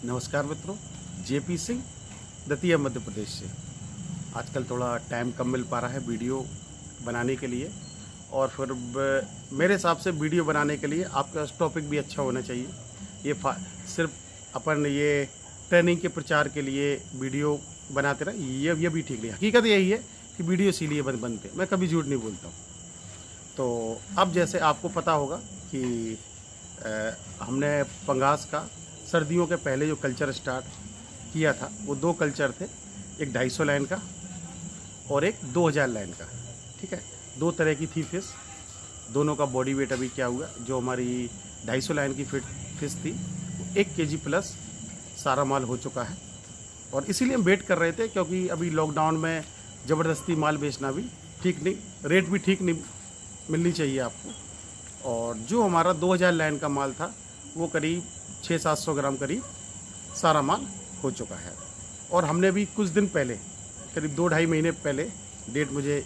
नमस्कार मित्रों, जेपी सिंह दतिया मध्य प्रदेश से। आजकल थोड़ा टाइम कम मिल पा रहा है वीडियो बनाने के लिए, और फिर मेरे हिसाब से वीडियो बनाने के लिए आपका टॉपिक भी अच्छा होना चाहिए। ये सिर्फ अपन ये ट्रेनिंग के प्रचार के लिए वीडियो बनाते रहे, ये भी ठीक नहीं। हकीकत यही है कि वीडियो इसीलिए बनते, मैं कभी झूठ नहीं बोलता हूँ। तो अब जैसे आपको पता होगा कि हमने पंगास का सर्दियों के पहले जो कल्चर स्टार्ट किया था, वो 2 कल्चर थे, एक 250 लाइन का और एक 2000 लाइन का। ठीक है, 2 तरह की थी फिश, दोनों का बॉडी वेट अभी क्या हुआ। जो हमारी 250 लाइन की फिश थी, 1 केजी प्लस सारा माल हो चुका है। और इसीलिए हम वेट कर रहे थे, क्योंकि अभी लॉकडाउन में ज़बरदस्ती माल बेचना भी ठीक नहीं, रेट भी ठीक नहीं मिलनी चाहिए आपको। और जो हमारा 2000 लाइन का माल था, वो करीब 600-700 ग्राम करीब सारा माल हो चुका है। और हमने भी कुछ दिन पहले, करीब 2-2.5 महीने पहले, डेट मुझे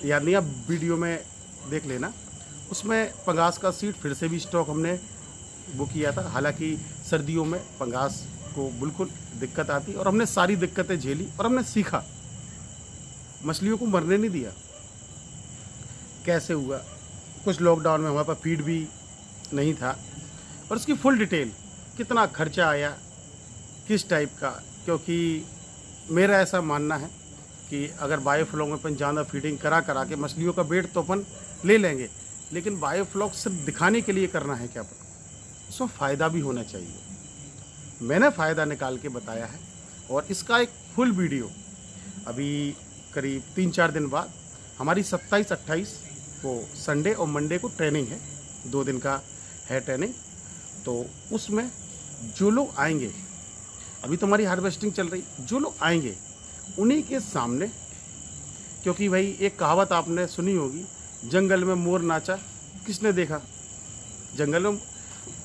याद नहीं, आप वीडियो में देख लेना, उसमें पंगास का सीड फिर से भी स्टॉक हमने बुक किया था। हालांकि सर्दियों में पंगास को बिल्कुल दिक्कत आती, और हमने सारी दिक्कतें झेली और हमने सीखा, मछलियों को मरने नहीं दिया। कैसे हुआ, कुछ लॉकडाउन में हमारे पास फीड भी नहीं था, और उसकी फुल डिटेल, कितना खर्चा आया, किस टाइप का। क्योंकि मेरा ऐसा मानना है कि अगर बायोफ्लॉक में अपन ज़्यादा फीडिंग करा के मछलियों का वेट तो अपन ले लेंगे, लेकिन बायोफ्लॉक सिर्फ दिखाने के लिए करना है क्या, उसमें फ़ायदा भी होना चाहिए। मैंने फ़ायदा निकाल के बताया है, और इसका एक फुल वीडियो अभी करीब 3-4 दिन बाद, हमारी 27-28 को संडे और मंडे को ट्रेनिंग है, 2 दिन का है ट्रेनिंग। तो उसमें जो लोग आएंगे, अभी तो हमारी हार्वेस्टिंग चल रही, जो लोग आएंगे उन्हीं के सामने, क्योंकि भाई एक कहावत आपने सुनी होगी, जंगल में मोर नाचा किसने देखा। जंगल में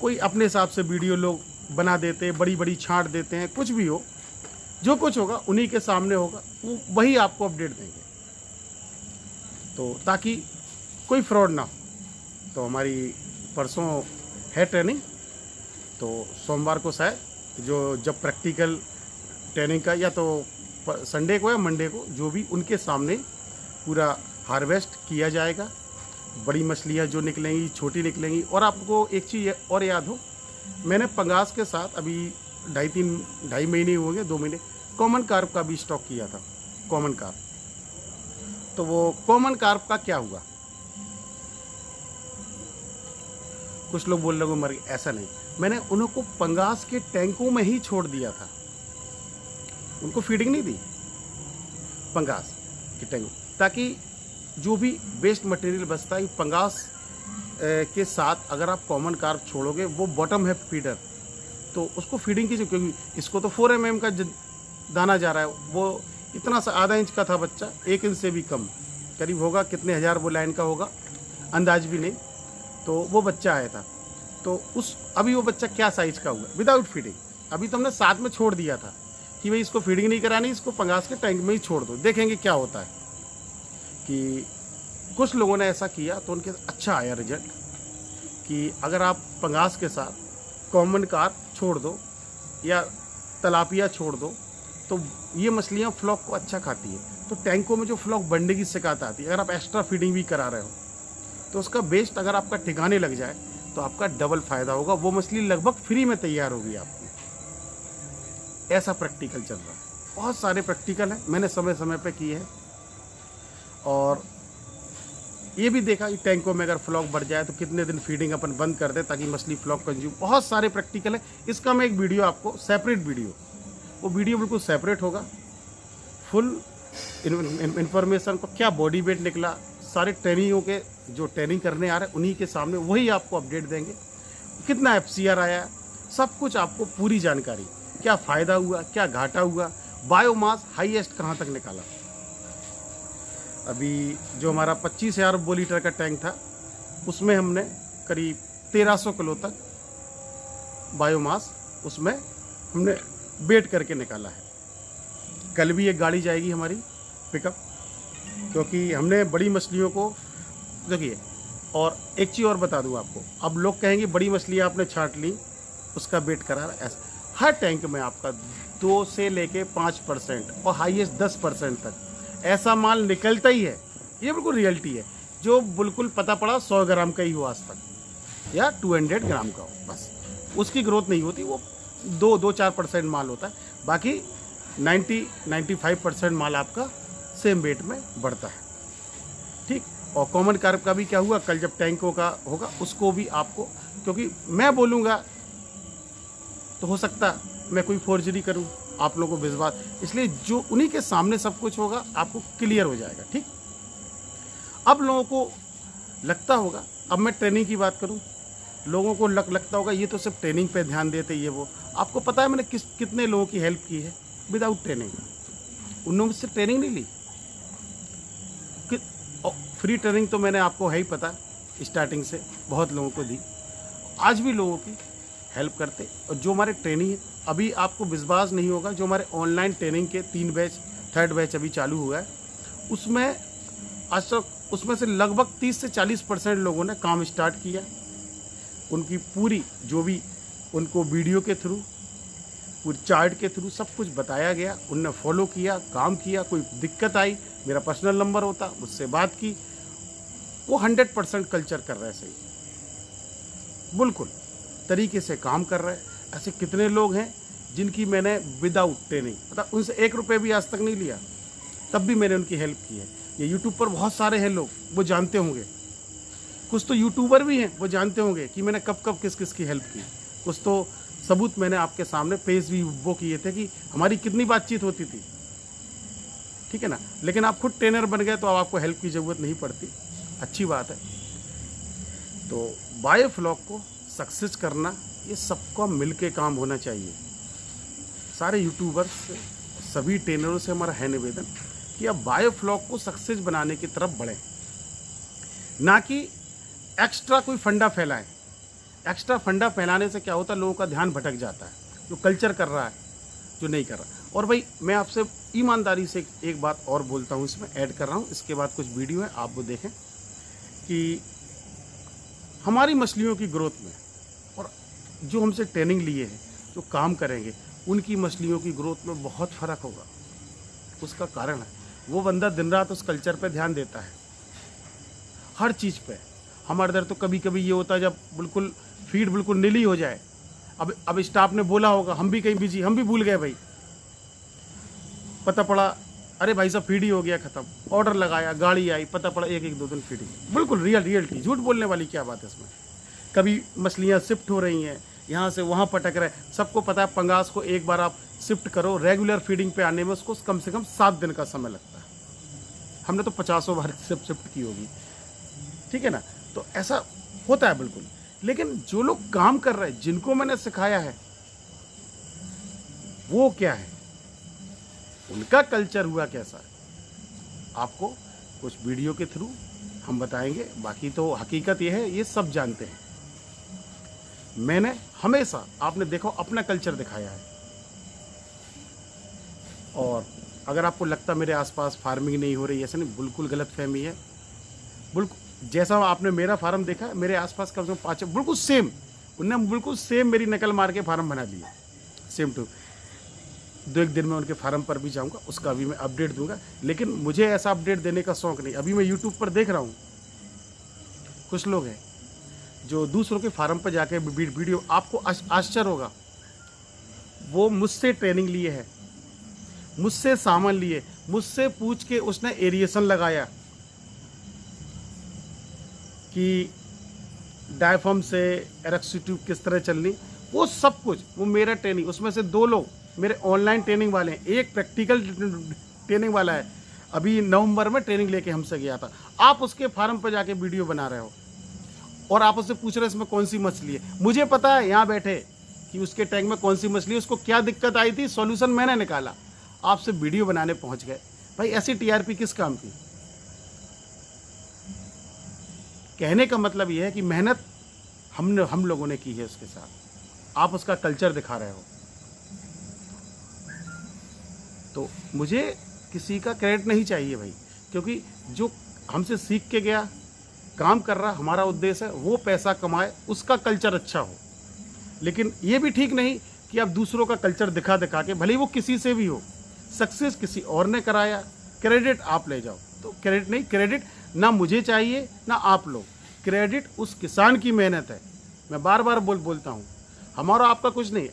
कोई अपने हिसाब से वीडियो लोग बना देते, बड़ी बड़ी छांट देते हैं, कुछ भी हो, जो कुछ होगा उन्हीं के सामने होगा, वो वही आपको अपडेट देंगे, तो ताकि कोई फ्रॉड ना हो। तो हमारी परसों है ट्रेनिंग, तो सोमवार को शायद जब प्रैक्टिकल ट्रेनिंग का, या तो संडे को या मंडे को, जो भी उनके सामने पूरा हार्वेस्ट किया जाएगा। बड़ी मछलियाँ जो निकलेंगी, छोटी निकलेंगी। और आपको एक चीज़ और याद हो, मैंने पंगास के साथ अभी 2.5 महीने हो गए, 2 महीने कॉमन कार्प का भी स्टॉक किया था, कॉमन कार्प। तो वो कॉमन कार्प का क्या हुआ, कुछ लोग बोल रहे हो मर गए, ऐसा नहीं। मैंने उनको पंगास के टैंकों में ही छोड़ दिया था, उनको फीडिंग नहीं दी पंगास के टैंक, ताकि जो भी वेस्ट मटेरियल बचता है पंगास के साथ अगर आप कॉमन कार्प छोड़ोगे, वो बॉटम है फीडर, तो उसको फीडिंग कीजिए। क्योंकि इसको तो 4 mm का दाना जा रहा है, वो इतना सा आधा इंच का था बच्चा, 1 इंच से भी कम करीब होगा, कितने हज़ार वो लाइन का होगा अंदाज भी नहीं। तो वो बच्चा आया था, तो अभी वो बच्चा क्या साइज का हुआ विदाउट फीडिंग। अभी तो हमने साथ में छोड़ दिया था कि भाई इसको फीडिंग नहीं करानी, इसको पंगास के टैंक में ही छोड़ दो, देखेंगे क्या होता है। कि कुछ लोगों ने ऐसा किया तो उनके अच्छा आया रिजल्ट, कि अगर आप पंगास के साथ कॉमन कार्प छोड़ दो या तलापिया छोड़ दो, तो ये मछलियाँ फ्लॉक को अच्छा खाती है। तो टैंकों में जो फ्लॉक बढ़ने की शिकायत आती है, अगर आप एक्स्ट्रा फीडिंग भी करा रहे हो, तो उसका बेस्ट अगर आपका ठिकाने लग जाए तो आपका डबल फ़ायदा होगा, वो मछली लगभग फ्री में तैयार होगी आपकी। ऐसा प्रैक्टिकल चल रहा है, बहुत सारे प्रैक्टिकल हैं, मैंने समय समय पे किए हैं। और ये भी देखा कि टैंकों में अगर फ्लॉक बढ़ जाए तो कितने दिन फीडिंग अपन बंद कर दे ताकि मछली फ्लॉक कंज्यूम, बहुत सारे प्रैक्टिकल है। इसका मैं एक वीडियो आपको सेपरेट वीडियो, वो वीडियो बिल्कुल सेपरेट होगा, फुल इन्फॉर्मेशन को, क्या बॉडी वेट निकला, सारे ट्रेनिंगों के जो ट्रेनिंग करने आ रहे हैं उन्हीं के सामने वही आपको अपडेट देंगे, कितना FCR आया, सब कुछ आपको पूरी जानकारी, क्या फ़ायदा हुआ, क्या घाटा हुआ, बायोमास हाईएस्ट कहाँ तक निकाला। अभी जो हमारा 25,000 लीटर का टैंक था, उसमें हमने करीब 1300 किलो तक बायोमास उसमें हमने वेट करके निकाला है। कल भी एक गाड़ी जाएगी हमारी पिकअप, क्योंकि हमने बड़ी मछलियों को देखिए। और एक चीज़ और बता दूं आपको, अब लोग कहेंगे बड़ी मछलियाँ आपने छांट ली, उसका वेट करा, ऐसा हर टैंक में आपका 2 से लेके 5% और हाईएस्ट 10% तक ऐसा माल निकलता ही है। ये बिल्कुल रियलिटी है, जो बिल्कुल पता पड़ा 100 ग्राम का ही हो आज तक या 200 ग्राम का हो, बस उसकी ग्रोथ नहीं होती। वो 2-4% माल होता है, बाकी 90-95% माल आपका सेम वेट में बढ़ता है। ठीक, और कॉमन कार्ब का भी क्या हुआ, कल जब टैंकों का होगा उसको भी आपको, क्योंकि मैं बोलूँगा तो हो सकता मैं कोई फोर्जरी करूँ, आप लोगों को विश्वास, इसलिए जो उन्हीं के सामने सब कुछ होगा आपको क्लियर हो जाएगा। ठीक, अब लोगों को लगता होगा, अब मैं ट्रेनिंग की बात करूँ, लोगों को लगता होगा ये तो सिर्फ ट्रेनिंग पे ध्यान देते, ये वो। आपको पता है मैंने कितने लोगों की हेल्प की है विदाउट ट्रेनिंग। उन्होंने मुझसे ट्रेनिंग नहीं ली, फ्री ट्रेनिंग तो मैंने, आपको है ही पता, स्टार्टिंग से बहुत लोगों को दी, आज भी लोगों की हेल्प करते। और जो हमारे ट्रेनिंग है, अभी आपको विश्वास नहीं होगा, जो हमारे ऑनलाइन ट्रेनिंग के 3 बैच, 3rd बैच अभी चालू हुआ है, उसमें आज तक उसमें से लगभग 30 से 40% लोगों ने काम स्टार्ट किया। उनकी पूरी जो भी उनको वीडियो के थ्रू, पूरी चार्ट के थ्रू सब कुछ बताया गया, उनने फॉलो किया, काम किया। कोई दिक्कत आई, मेरा पर्सनल नंबर होता, मुझसे बात की, वो 100% कल्चर कर रहे हैं, सही बिल्कुल तरीके से काम कर रहे हैं। ऐसे कितने लोग हैं जिनकी मैंने विदाउट ट्रेनिंग, मतलब उनसे 1 रुपये भी आज तक नहीं लिया, तब भी मैंने उनकी हेल्प की है। ये यूट्यूब पर बहुत सारे हैं लोग, वो जानते होंगे, कुछ तो यूट्यूबर भी हैं, वो जानते होंगे कि मैंने कब कब किस किस की हेल्प की। कुछ तो सबूत मैंने आपके सामने पेश भी वो किए थे कि हमारी कितनी बातचीत होती थी, ठीक है ना। लेकिन आप खुद ट्रेनर बन गए तो अब आपको हेल्प की ज़रूरत नहीं पड़ती, अच्छी बात है। तो बायोफ्लॉक को सक्सेस करना, ये सबका मिल के काम होना चाहिए। सारे यूट्यूबर्स, सभी ट्रेनरों से हमारा है निवेदन कि अब बायोफ्लॉक को सक्सेस बनाने की तरफ बढ़ें, ना कि एक्स्ट्रा कोई फंडा फैलाएं। एक्स्ट्रा फंडा फैलाने से क्या होता है, लोगों का ध्यान भटक जाता है, जो कल्चर कर रहा है, जो नहीं कर रहा। और भाई मैं आपसे ईमानदारी से एक बात और बोलता हूँ, इसमें ऐड कर रहा हूँ, इसके बाद कुछ वीडियो है आप वो देखें, कि हमारी मछलियों की ग्रोथ में और जो हमसे ट्रेनिंग लिए हैं, जो काम करेंगे, उनकी मछलियों की ग्रोथ में बहुत फ़र्क होगा। उसका कारण है वो बंदा दिन रात उस कल्चर पे ध्यान देता है, हर चीज़ पे। हमारे इधर तो कभी कभी ये होता है जब बिल्कुल फीड बिल्कुल नीली हो जाए, अब स्टाफ ने बोला होगा, हम भी कहीं बिजी, हम भी भूल गए भाई, पता पड़ा अरे भाई साहब फीड ही हो गया ख़त्म, ऑर्डर लगाया, गाड़ी आई, पता पड़ा 1-2 दिन फीड ही। बिल्कुल रियलिटी, झूठ बोलने वाली क्या बात है इसमें। कभी मछलियाँ शिफ्ट हो रही हैं, यहाँ से वहाँ पटक रहे, सबको पता है पंगास को एक बार आप शिफ्ट करो, रेगुलर फीडिंग पे आने में उसको कम से कम 7 दिन का समय लगता है। हमने तो 50 बार शिफ्ट की होगी, ठीक है ना। तो ऐसा होता है बिल्कुल। लेकिन जो लोग काम कर रहे हैं, जिनको मैंने सिखाया है, वो क्या है, उनका कल्चर हुआ कैसा है, आपको कुछ वीडियो के थ्रू हम बताएंगे। बाकी तो हकीकत ये है, ये सब जानते हैं। मैंने हमेशा, आपने देखो, अपना कल्चर दिखाया है। और अगर आपको लगता मेरे आसपास फार्मिंग नहीं हो रही, ऐसा नहीं, बिल्कुल गलत फहमी है। बिल्कुल जैसा आपने मेरा फार्म देखा, मेरे आसपास कम से कम 5 बिल्कुल सेम, उनने बिल्कुल सेम मेरी नकल मार के फार्म बना लिए, सेम टू। 2-1 दिन में उनके फार्म पर भी जाऊंगा, उसका भी मैं अपडेट दूंगा। लेकिन मुझे ऐसा अपडेट देने का शौक नहीं। अभी मैं यूट्यूब पर देख रहा हूँ, कुछ लोग हैं जो दूसरों के फार्म पर जाके वीडियो, आपको आश्चर्य होगा, वो मुझसे ट्रेनिंग लिए है, मुझसे सामान लिए, मुझसे पूछ के उसने एरिएशन लगाया कि डायफॉर्म से एरेक्सी ट्यूब किस तरह चलनी, वो सब कुछ, वो मेरा ट्रेनिंग। उसमें से 2 लोग मेरे ऑनलाइन ट्रेनिंग वाले हैं, एक प्रैक्टिकल ट्रेनिंग वाला है, अभी नवंबर में ट्रेनिंग लेके हमसे गया था। आप उसके फार्म पर जाके वीडियो बना रहे हो और आप उससे पूछ रहे हो इसमें कौन सी मछली है। मुझे पता है यहाँ बैठे कि उसके टैंक में कौन सी मछली है, उसको क्या दिक्कत आई थी, सॉल्यूशन मैंने निकाला, आपसे वीडियो बनाने पहुँच गए। भाई ऐसी टीआरपी किस काम की। कहने का मतलब यह है कि मेहनत हम लोगों ने की है उसके साथ, आप उसका कल्चर दिखा रहे हो। तो मुझे किसी का क्रेडिट नहीं चाहिए भाई, क्योंकि जो हमसे सीख के गया, काम कर रहा, हमारा उद्देश्य है वो पैसा कमाए, उसका कल्चर अच्छा हो। लेकिन ये भी ठीक नहीं कि आप दूसरों का कल्चर दिखा दिखा के, भले ही वो किसी से भी हो, सक्सेस किसी और ने कराया, क्रेडिट आप ले जाओ। तो क्रेडिट नहीं, क्रेडिट ना मुझे चाहिए ना आप लोग, क्रेडिट उस किसान की मेहनत है। मैं बार बार बोलता हूँ, हमारा आपका कुछ नहीं,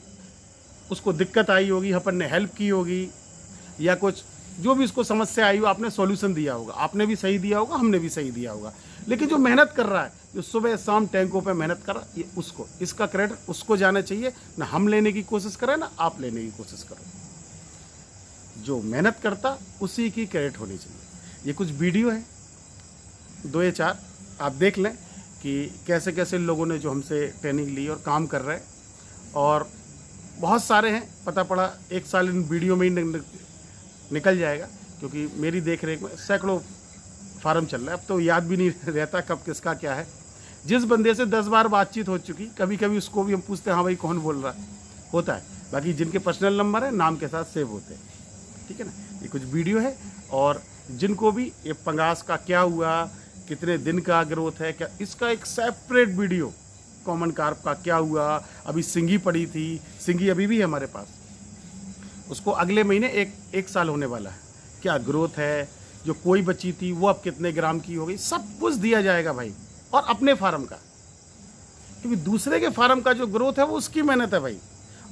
उसको दिक्कत आई होगी, अपन ने हेल्प की होगी, या कुछ जो भी उसको समस्या आई हो आपने सॉल्यूशन दिया होगा, आपने भी सही दिया होगा, हमने भी सही दिया होगा। लेकिन जो मेहनत कर रहा है, जो सुबह शाम टैंकों पे मेहनत कर रहा है, ये उसको, इसका क्रेडिट उसको जाना चाहिए। ना हम लेने की कोशिश करें ना आप लेने की कोशिश करो। जो मेहनत करता उसी की क्रेडिट होनी चाहिए। ये कुछ वीडियो है 2 या 4, आप देख लें कि कैसे कैसे लोगों ने जो हमसे ट्रेनिंग ली और काम कर रहे हैं, और बहुत सारे हैं, पता पड़ा 1 साल इन वीडियो में ही निकल जाएगा, क्योंकि मेरी देख रेख में सैकड़ों फार्म चल रहा है। अब तो याद भी नहीं रहता कब किसका क्या है। जिस बंदे से 10 बार बातचीत हो चुकी, कभी कभी उसको भी हम पूछते हैं, हाँ भाई कौन बोल रहा है, होता है। बाकी जिनके पर्सनल नंबर है नाम के साथ सेव होते हैं, ठीक है ना। ये कुछ वीडियो है, और जिनको भी ये पंगास का क्या हुआ, कितने दिन का ग्रोथ है, क्या, इसका एक सेपरेट वीडियो, कॉमन कार्प का क्या हुआ, अभी सिंगी पड़ी थी, सिंगी अभी भी है हमारे पास, उसको अगले महीने एक साल होने वाला है, क्या ग्रोथ है, जो कोई बची थी वो अब कितने ग्राम की हो गई, सब कुछ दिया जाएगा भाई। और अपने फार्म का, क्योंकि दूसरे के फार्म का जो ग्रोथ है वो उसकी मेहनत है भाई,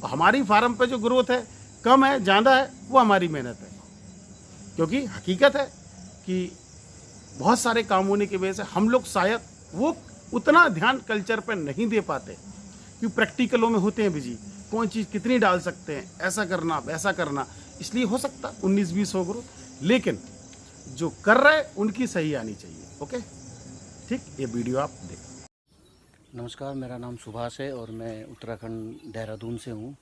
और हमारी फार्म पे जो ग्रोथ है, कम है ज़्यादा है, वो हमारी मेहनत है। क्योंकि हकीकत है कि बहुत सारे काम होने की वजह से हम लोग शायद वो उतना ध्यान कल्चर पर नहीं दे पाते, क्योंकि प्रैक्टिकलों में होते हैं बिजी, कौन चीज़ कितनी डाल सकते हैं, ऐसा करना वैसा करना, इसलिए हो सकता 19-20 हो ग्रो, लेकिन जो कर रहे उनकी सही आनी चाहिए। ओके, ठीक, ये वीडियो आप देखें। नमस्कार, मेरा नाम सुभाष है और मैं उत्तराखंड देहरादून से हूँ।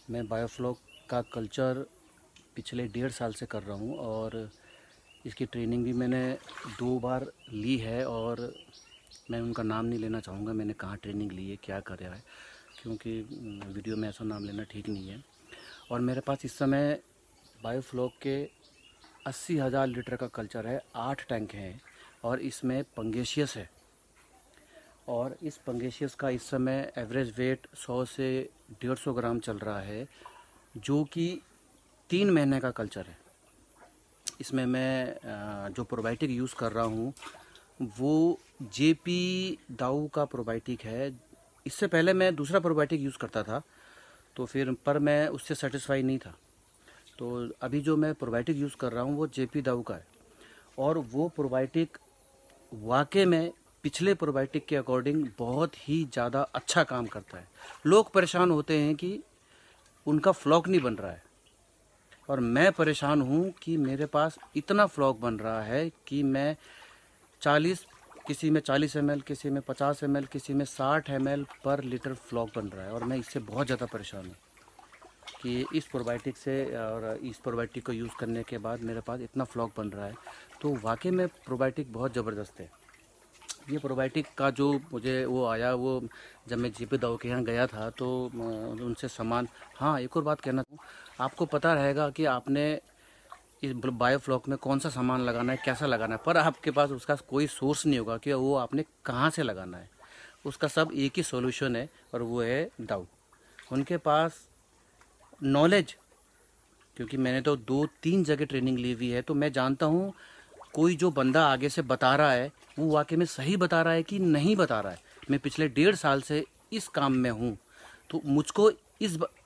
मैं बायोफ्लॉक का कल्चर पिछले 1.5 साल से कर रहा हूँ, और इसकी ट्रेनिंग भी मैंने 2 बार ली है, और मैं उनका नाम नहीं लेना चाहूँगा मैंने कहाँ ट्रेनिंग ली है, क्या कर रहा है, क्योंकि वीडियो में ऐसा नाम लेना ठीक नहीं है। और मेरे पास इस समय बायोफ्लॉक के 80,000 लीटर का कल्चर है, 8 टैंक हैं, और इसमें पंगेशियस है। और इस पंगेशियस का इस समय एवरेज वेट 100 से 150 ग्राम चल रहा है, जो कि 3 महीने का कल्चर है। इसमें मैं जो प्रोबायोटिक यूज़ कर रहा हूँ वो जेपी दाऊ का प्रोबायोटिक है। इससे पहले मैं दूसरा प्रोबायोटिक यूज़ करता था, तो फिर पर मैं उससे सेटिस्फाई नहीं था। तो अभी जो मैं प्रोबायोटिक यूज़ कर रहा हूँ वो जेपी दाऊ का है, और वो प्रोबायोटिक वाकई में पिछले प्रोबायोटिक के अकॉर्डिंग बहुत ही ज़्यादा अच्छा काम करता है। लोग परेशान होते हैं कि उनका फ्लॉक नहीं बन रहा है, और मैं परेशान हूँ कि मेरे पास इतना फ्लॉक बन रहा है कि मैं 40, किसी में 40 ml, किसी में 50 ml, किसी में 60 ml पर लीटर फ्लॉक बन रहा है। और मैं इससे बहुत ज़्यादा परेशान हूँ कि इस प्रोबायोटिक से, और इस प्रोबायोटिक को यूज़ करने के बाद मेरे पास इतना फ्लॉक बन रहा है। तो वाकई में प्रोबायोटिक बहुत ज़बरदस्त है। ये प्रोबायोटिक का जो मुझे वो आया, वो जब मैं जेपी दाऊ के यहाँ गया था तो उनसे सामान, हाँ एक और बात कहना चाहूँ, आपको पता रहेगा कि आपने इस बायोफ्लॉक में कौन सा सामान लगाना है, कैसा लगाना है, पर आपके पास उसका कोई सोर्स नहीं होगा कि वो आपने कहाँ से लगाना है। उसका सब एक ही सॉल्यूशन है, और वो है दाऊ। उनके पास नॉलेज, क्योंकि मैंने तो 2-3 जगह ट्रेनिंग ली हुई है, तो मैं जानता हूँ कोई जो बंदा आगे से बता रहा है वो वाकई में सही बता रहा है कि नहीं बता रहा है। मैं पिछले 1.5 साल से इस काम में हूँ, तो मुझको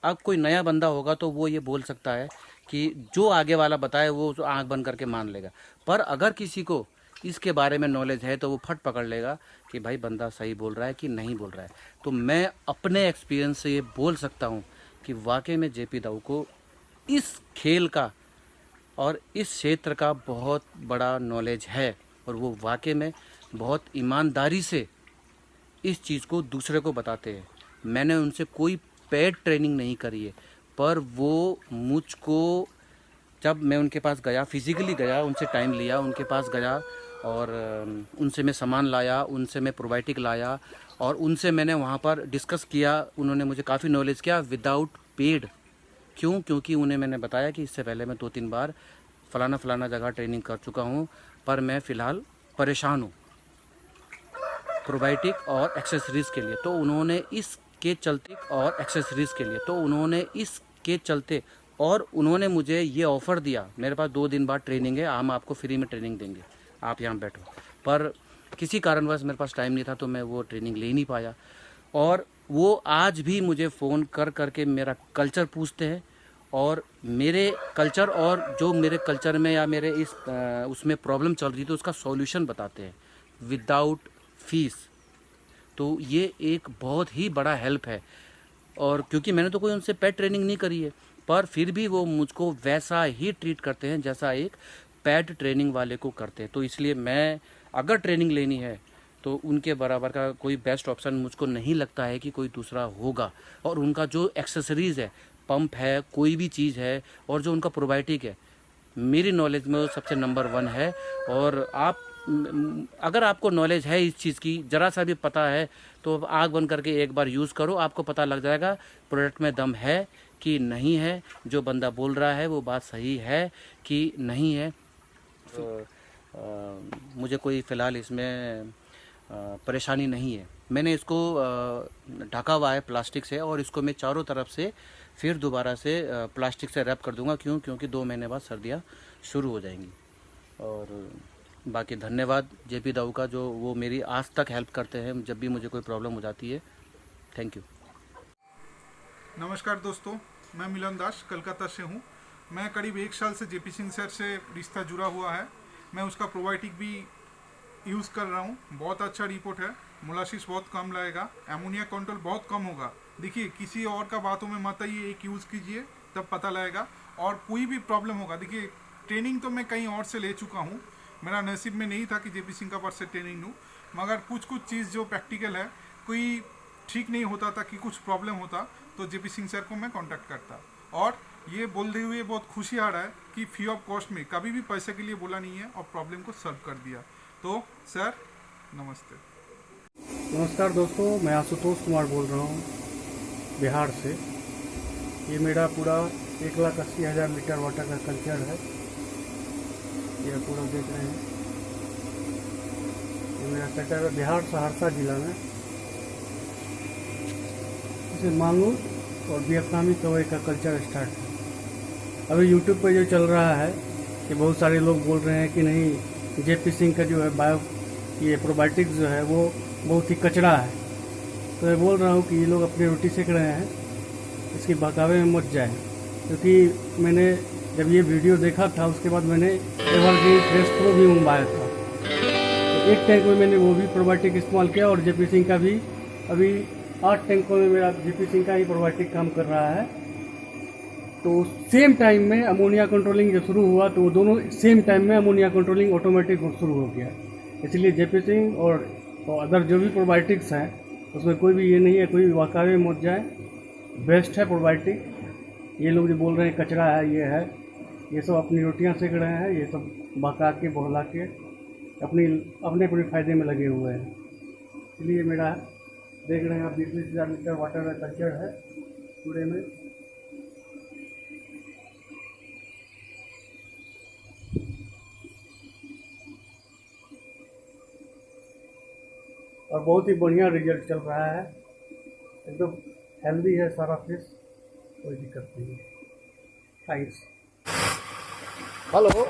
अब कोई नया बंदा होगा तो वो ये बोल सकता है कि जो आगे वाला बताए वो आंख बंद करके मान लेगा, पर अगर किसी को इसके बारे में नॉलेज है तो वो फट पकड़ लेगा कि भाई बंदा सही बोल रहा है कि नहीं बोल रहा है। तो मैं अपने एक्सपीरियंस से ये बोल सकता हूँ कि वाकई में जेपी दाऊ को इस खेल का और इस क्षेत्र का बहुत बड़ा नॉलेज है, और वो वाकई में बहुत ईमानदारी से इस चीज़ को दूसरे को बताते हैं। मैंने उनसे कोई पेड ट्रेनिंग नहीं करी है, पर वो मुझको, जब मैं उनके पास गया, फिज़िकली गया, उनसे टाइम लिया, उनके पास गया, और उनसे मैं सामान लाया, उनसे मैं प्रोबायोटिक लाया, और उनसे मैंने वहाँ पर डिस्कस किया। उन्होंने मुझे काफ़ी नॉलेज किया विदाउट पेड। क्यों? क्योंकि उन्हें मैंने बताया कि इससे पहले मैं 2-3 बार फ़लाना जगह ट्रेनिंग कर चुका हूँ, पर मैं फ़िलहाल परेशान हूँ प्रोबायोटिक और एक्सेसरीज़ के लिए। तो उन्होंने इस इसके चलते और एक्सेसरीज़ के लिए, तो उन्होंने इसके चलते और उन्होंने मुझे ये ऑफ़र दिया, मेरे पास 2 दिन बाद ट्रेनिंग है, हम आपको फ्री में ट्रेनिंग देंगे, आप यहाँ बैठो। पर किसी कारणवश मेरे पास टाइम नहीं था तो मैं वो ट्रेनिंग ले नहीं पाया। और वो आज भी मुझे फ़ोन कर करके मेरा कल्चर पूछते हैं और मेरे कल्चर और जो मेरे कल्चर में या मेरे इस उसमें प्रॉब्लम चल रही थी उसका सॉल्यूशन बताते हैं विदाउट फीस। तो ये एक बहुत ही बड़ा हेल्प है। और क्योंकि मैंने तो कोई उनसे पेट ट्रेनिंग नहीं करी है, पर फिर भी वो मुझको वैसा ही ट्रीट करते हैं जैसा एक पेट ट्रेनिंग वाले को करते हैं। तो इसलिए मैं अगर ट्रेनिंग लेनी है तो उनके बराबर का कोई बेस्ट ऑप्शन मुझको नहीं लगता है कि कोई दूसरा होगा। और उनका जो एक्सेसरीज़ है, पंप है, कोई भी चीज़ है, और जो उनका प्रोबायोटिक है, मेरी नॉलेज में वो सबसे नंबर 1 है। और आप अगर आपको नॉलेज है इस चीज़ की, ज़रा सा भी पता है, तो आँख बंद करके एक बार यूज़ करो, आपको पता लग जाएगा प्रोडक्ट में दम है कि नहीं है, जो बंदा बोल रहा है वो बात सही है कि नहीं है। तो मुझे कोई फ़िलहाल इसमें परेशानी नहीं है। मैंने इसको ढका हुआ है प्लास्टिक से और इसको मैं चारों तरफ से फिर दोबारा से प्लास्टिक से रैप कर दूंगा। क्योंकि 2 महीने बाद सर्दियाँ शुरू हो जाएंगी। और बाकी धन्यवाद जेपी दाऊ का, जो वो मेरी आज तक हेल्प करते हैं जब भी मुझे कोई प्रॉब्लम हो जाती है। Thank you. नमस्कार दोस्तों, मैं मिलन दास कलकत्ता से हूँ। मैं करीब 1 साल से जेपी सिंह सर से रिश्ता जुड़ा हुआ है। मैं उसका प्रोबायोटिक भी यूज़ कर रहा हूँ। बहुत अच्छा रिपोर्ट है। मोलासिस बहुत कम लगेगा, एमोनिया कंट्रोल बहुत कम होगा। देखिए, किसी और का बातों में मत आइए, एक यूज़ कीजिए तब पता लगेगा। और कोई भी प्रॉब्लम होगा, देखिए ट्रेनिंग तो मैं कहीं और से ले चुका हूँ, मेरा नसीब में नहीं था कि जेपी सिंह का पास से ट्रेनिंग लूँ, मगर कुछ चीज़ जो प्रैक्टिकल है, कोई ठीक नहीं होता था कि कुछ प्रॉब्लम होता तो जेपी सिंह सर को मैं कांटेक्ट करता। और ये बोलते हुए बहुत खुशी आ रहा है कि फ्री ऑफ कॉस्ट में, कभी भी पैसे के लिए बोला नहीं है और प्रॉब्लम को सॉल्व कर दिया। तो सर नमस्ते। नमस्कार दोस्तों, मैं आशुतोष कुमार बोल रहा हूँ बिहार से। ये मेरा पूरा 1,80,000 लीटर वाटर का कल्चर है। ये पूरा देख रहे हैं, ये मेरा सेटअप है बिहार सहरसा जिला में। इसे मांगूर और वियतनामी कवई का कल्चर स्टार्ट है। अभी यूट्यूब पर जो चल रहा है कि बहुत सारे लोग बोल रहे हैं कि नहीं, जेपी सिंह का जो है ये प्रोबायोटिक्स जो है वो बहुत ही कचरा है। तो मैं बोल रहा हूँ कि ये लोग अपनी रोटी सेक रहे हैं, इसकी बहकावे में मत जाए। क्योंकि मैंने जब ये वीडियो देखा था उसके बाद मैंने एवरग्रीन फ्रेश प्रो भी मंगवाया था। तो 1 टैंक में मैंने वो भी प्रोबायोटिक इस्तेमाल किया और जेपी सिंह का भी अभी 8 टैंकों में मेरा जेपी सिंह का ही प्रोबायोटिक काम कर रहा है। तो सेम टाइम में अमोनिया कंट्रोलिंग जब शुरू हुआ तो वो दोनों सेम टाइम में अमोनिया कंट्रोलिंग ऑटोमेटिक शुरू हो गया। इसलिए जेपी सिंह और अदर जो भी प्रोबायोटिक्स हैं उसमें कोई भी ये नहीं है, कोई भी वाकावे मत जाए। बेस्ट है प्रोबायोटिक। ये लोग जो बोल रहे हैं कचरा है, ये है, ये सब अपनी रोटियां सेक रहे हैं, ये सब बहका के बहला के अपने फ़ायदे में लगे हुए हैं। इसलिए मेरा देख रहे हैं आप 20,000 लीटर वाटर का कल्चर है पूरे में। और बहुत ही बढ़िया रिजल्ट चल रहा है, एकदम हेल्दी है सारा फिश, कोई दिक्कत नहीं है। थैंक्स। हेलो,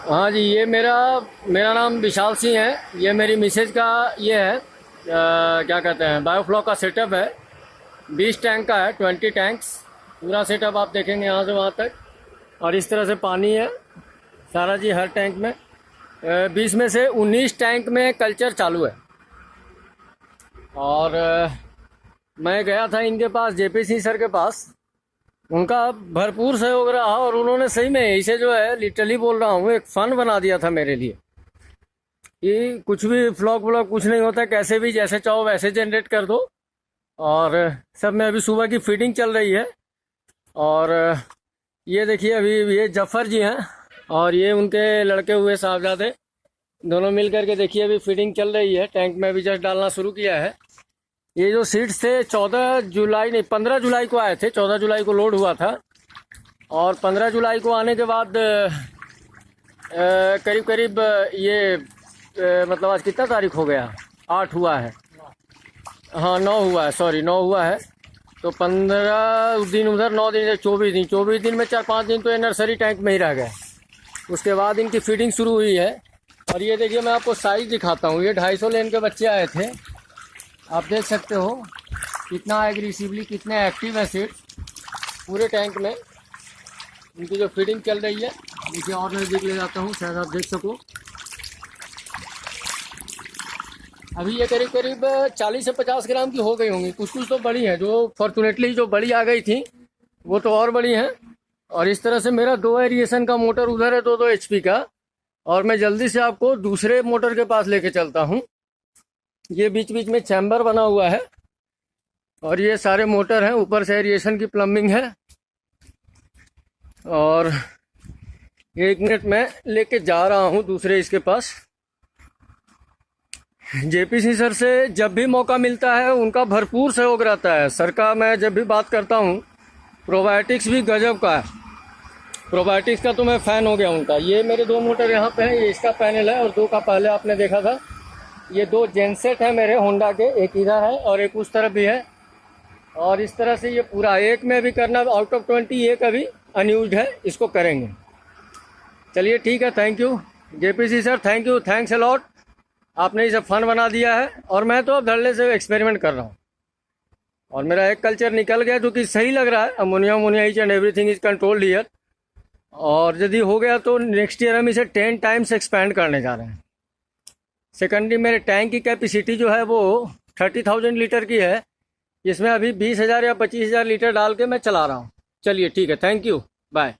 हाँ जी, ये मेरा नाम विशाल सिंह है। ये मेरी मिसेज का ये है क्या कहते हैं, बायोफ्लॉक का सेटअप है। 20 टैंक का है, 20 टैंक्स पूरा सेटअप आप देखेंगे यहाँ से वहाँ तक। और इस तरह से पानी है सारा जी हर टैंक में। 20 में से 19 टैंक में कल्चर चालू है। और मैं गया था इनके पास, जेपी सिंह सर के पास, उनका भरपूर सहयोग रहा और उन्होंने सही में इसे जो है लिटरली बोल रहा हूँ एक फ़न बना दिया था मेरे लिए कि कुछ भी फ्लॉग व्लॉग कुछ नहीं होता, कैसे भी जैसे चाहो वैसे जनरेट कर दो। और सब में अभी सुबह की फीडिंग चल रही है। और ये देखिए अभी ये जफ़र जी हैं और ये उनके लड़के हुए साहबजादे, दोनों मिल करके देखिए अभी फीडिंग चल रही है। टैंक में अभी जस्ट डालना शुरू किया है। ये जो सीड्स थे 15 जुलाई को आए थे। 14 जुलाई को लोड हुआ था और 15 जुलाई को आने के बाद करीब ये मतलब आज कितना तारीख हो गया, 8 हुआ है। हाँ 9 हुआ है, सॉरी 9 हुआ है। तो 15 दिन उधर, 9 दिन, 24 दिन में 4-5 दिन तो ये नर्सरी टैंक में ही रह गए। उसके बाद इनकी फीडिंग शुरू हुई है। और ये देखिए मैं आपको साइज़ दिखाता हूँ। ये 250 लेन के बच्चे आए थे, आप देख सकते हो कितना एग्रेसिवली, कितने एक्टिव एसिड पूरे टैंक में। इनकी जो फीडिंग चल रही है, देखिए और नज़दीक ले जाता हूँ शायद आप देख सको। अभी ये करीब करीब 40 से 50 ग्राम की हो गई होंगी। कुछ कुछ तो बड़ी हैं, जो फॉर्चुनेटली जो बड़ी आ गई थी वो तो और बड़ी हैं। और इस तरह से मेरा 2 एरिएशन का मोटर उधर है, 2-2 HP का। और मैं जल्दी से आपको दूसरे मोटर के पास लेके चलता हूँ। ये बीच बीच में चैम्बर बना हुआ है और ये सारे मोटर हैं, ऊपर से एरिएशन की प्लम्बिंग है। और 1 मिनट में लेके जा रहा हूँ दूसरे इसके पास। JPC सर से जब भी मौका मिलता है उनका भरपूर सहयोग रहता है। सर का मैं जब भी बात करता हूँ, प्रोबायोटिक्स भी गजब का है। प्रोबायोटिक्स का तो मैं फ़ैन हो गया उनका। ये मेरे 2 मोटर यहाँ पे हैं, ये इसका पैनल है और 2 का पहले आपने देखा था। ये 2 जेनसेट हैं मेरे होंडा के, एक इधर है और एक उस तरफ भी है। और इस तरह से ये पूरा एक में भी करना, आउट ऑफ 20 एक अभी अनयूज्ड है, इसको करेंगे। चलिए ठीक है, thank you JPC sir, thank you, thanks a lot. आपने इसे फ़न बना दिया है और मैं तो अब धड़ल्ले से एक्सपेरिमेंट कर रहा हूँ। और मेरा एक कल्चर निकल गया जो कि सही लग रहा है। Ammonia each and everything is controlled here. और यदि हो गया तो नेक्स्ट ईयर हम इसे 10 टाइम्स एक्सपेंड करने जा रहे हैं। सेकेंडली मेरे टैंक की कैपेसिटी जो है वो 30,000 लीटर की है, जिसमें अभी 20,000 या 25,000 लीटर डाल के मैं चला रहा हूँ। चलिए ठीक है, थैंक यू, बाय।